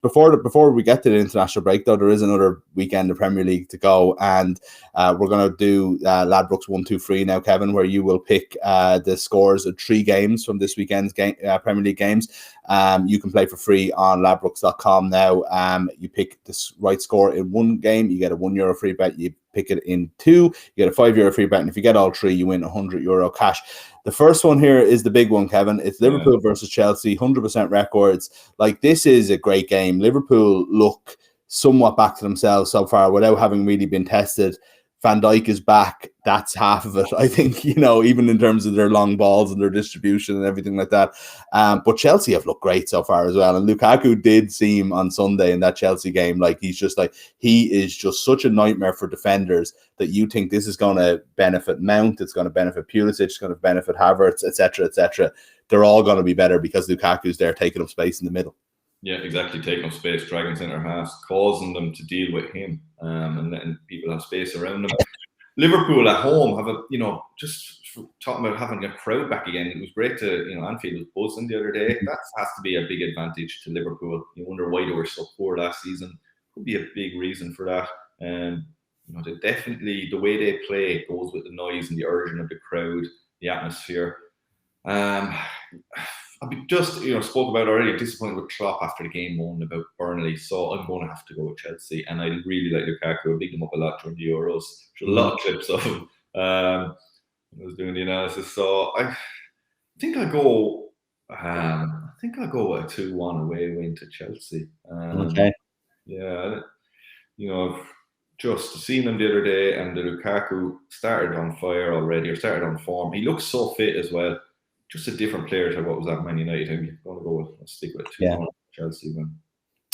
before we get to the international break, though, there is another weekend of Premier League to go, and we're going to do Ladbrokes 1, 2, 3 now, Kevin, where you will pick the scores of 3 games from this weekend's Premier League games. You can play for free on ladbrokes.com now. You pick the right score in one game, you get a €1 free bet. You pick it in 2, you get a €5 free bet, and if you get all 3, you win €100 cash. The first one here is the big one, Kevin. It's Liverpool versus Chelsea, 100% records. Like, this is a great game. Liverpool look somewhat back to themselves so far without having really been tested. Van Dijk is back. That's half of it, I think, even in terms of their long balls and their distribution and everything like that. But Chelsea have looked great so far as well. And Lukaku did seem on Sunday in that Chelsea game like he is just such a nightmare for defenders that you think this is going to benefit Mount, it's going to benefit Pulisic, it's going to benefit Havertz, etc., etc. They're all going to be better because Lukaku's there taking up space in the middle. Yeah, exactly. Taking up space, dragging centre halves, causing them to deal with him, and letting people have space around them. Liverpool at home have just talking about having a crowd back again. It was great to, Anfield was buzzing the other day. That has to be a big advantage to Liverpool. You wonder why they were so poor last season. Could be a big reason for that. They definitely, the way they play goes with the noise and the urging of the crowd, the atmosphere. I've just, spoke about already, disappointed with Klopp after the game won about Burnley, so I'm going to have to go with Chelsea. And I really like Lukaku. I bigged him up a lot during the Euros. There's a lot of clips of him. I was doing the analysis, so I think I'll go. I'll go with a 2-1 away win to Chelsea. Okay. Yeah, I've just seen him the other day, and the Lukaku started on fire already, or started on form. He looks so fit as well. Just a different player to what was at Man United. I'm going to stick with 2-1 Chelsea win.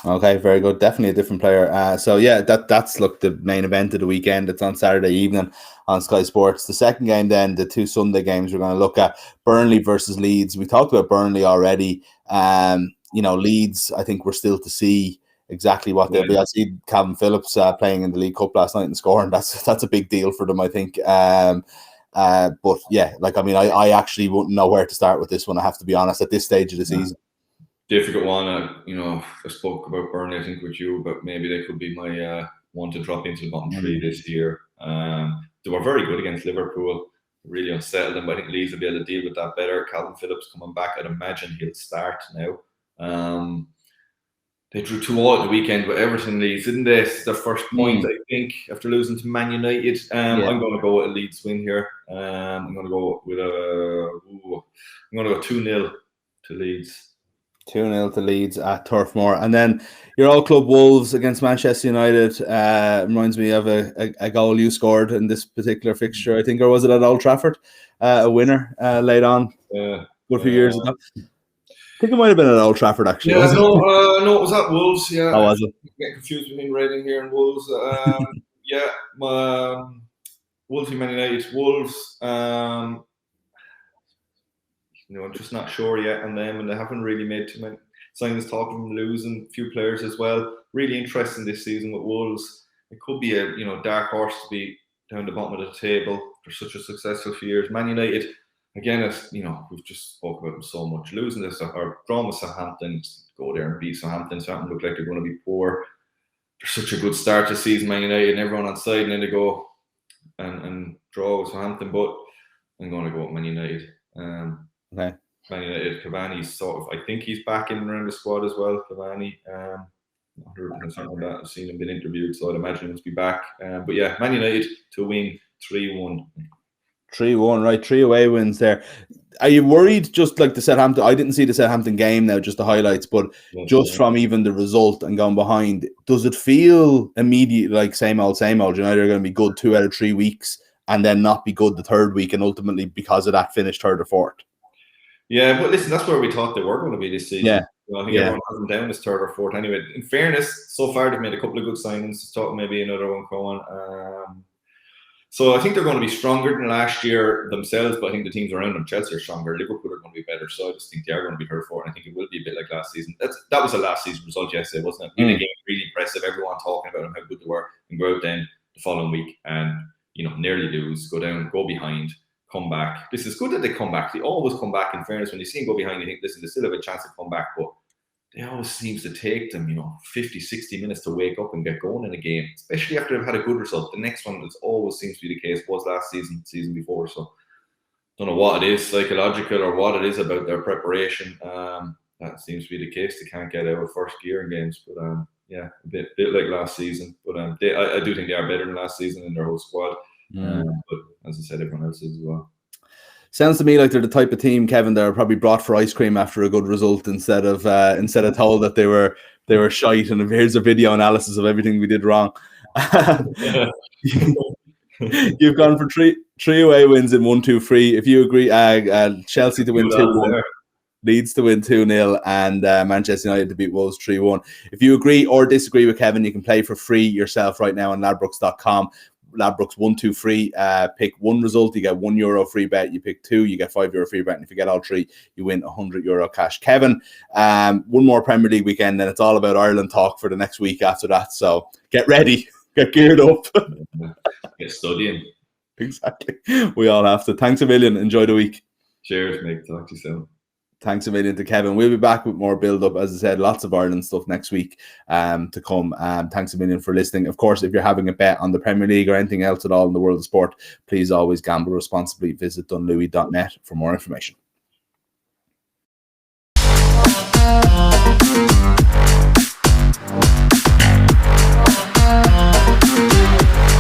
Okay, very good. Definitely a different player. That's the main event of the weekend. It's on Saturday evening on Sky Sports. The second game, then, the 2 Sunday games we're going to look at: Burnley versus Leeds. We talked about Burnley already. Leeds, I think we're still to see exactly what they'll be. I see Calvin Phillips playing in the League Cup last night and scoring. That's a big deal for them, I think. But yeah, I actually wouldn't know where to start with this one. I have to be honest at this stage of the season. Difficult one. I spoke about Burnley, I think, with you, but maybe they could be my one to drop into the bottom 3 this year. They were very good against Liverpool, really unsettled them, but I think Leeds will be able to deal with that better. Calvin Phillips coming back, I'd imagine he'll start now. They drew 2-0 at the weekend with Everton. Leeds, didn't they? It's their first point, I think, after losing to Man United. I'm going to go with a Leeds win here. I'm going to go with I'm going to go 2-0 to Leeds. 2-0 to Leeds at Turf Moor. And then your old club Wolves against Manchester United reminds me of a goal you scored in this particular fixture, I think, or was it at Old Trafford? A winner late on a few years ago. I think it might have been at Old Trafford, actually. Yeah, no, it was at Wolves. Yeah, how was it? I'm getting confused between Reading here and Wolves. Wolves and Man United. Wolves. I'm just not sure yet on them, and they haven't really made too many signings. Talking losing a few players as well. Really interesting this season with Wolves. It could be a dark horse to be down the bottom of the table for such a successful few years. Man United. Again, as we've just spoke about them so much. Losing this or drawing with Southampton, go there and beat Southampton. Southampton look like they're going to be poor. They're such a good start to season, Man United, and everyone on side, and then they go and draw with Southampton. But I'm going to go with Man United. Okay. Man United, Cavani's I think he's back in around the squad as well. Cavani, 100% something like that. I've seen him been interviewed, so I'd imagine he must be back. But yeah, Man United to win 3-1. 3-1, right? 3 away wins there. Are you worried just like the Southampton? I didn't see the Southampton game now, just the highlights, but from even the result and going behind, does it feel immediately like same old? United are going to be good 2 out of 3 weeks and then not be good the 3rd week, and ultimately because of that finish 3rd or 4th? Yeah, but listen, that's where we thought they were going to be this season. Yeah. I think everyone has them down as 3rd or 4th. Anyway, in fairness, so far they've made a couple of good signings. Thought maybe another one coming. So I think they're going to be stronger than last year themselves, but I think the teams around them, Chelsea, are stronger. Liverpool are going to be better. So I just think they are going to be 3rd or 4th. And I think it will be a bit like last season. That was a last season result yesterday, wasn't it? Really impressive. Everyone talking about how good they were, and go out then the following week and nearly lose, go down, go behind, come back. This is good that they come back. They always come back. In fairness, when you see them go behind, you think, listen, they still have a chance to come back, but it always seems to take them, 50, 60 minutes to wake up and get going in a game, especially after they've had a good result. The next one, that always seems to be the case, was last season before. So don't know what it is, psychological or what it is about their preparation. That seems to be the case. They can't get out of first gear in games. But yeah, a bit like last season. But I do think they are better than last season in their whole squad. But as I said, everyone else is as well. Sounds to me like they're the type of team, Kevin, that are probably brought for ice cream after a good result instead of told that they were shite. And here's a video analysis of everything we did wrong. You've gone for three away wins in 1-2-3. If you agree, Chelsea to win 2-1, Leeds to win 2-0, and Manchester United to beat Wolves 3-1. If you agree or disagree with Kevin, you can play for free yourself right now on Ladbrokes.com. Ladbrokes 1-2-3. Pick one result, you get €1 free bet. You pick two, you get €5 free bet. And if you get all three, you win €100 cash. Kevin, one more Premier League weekend, and it's all about Ireland talk for the next week after that. So get ready, get geared up, get studying. Exactly. We all have to. Thanks a million. Enjoy the week. Cheers, mate. Talk to you soon. Thanks a million to Kevin. We'll be back with more build-up. As I said, lots of Ireland stuff next week to come. Thanks a million for listening. Of course, if you're having a bet on the Premier League or anything else at all in the world of sport, please always gamble responsibly. Visit dunlewy.net for more information.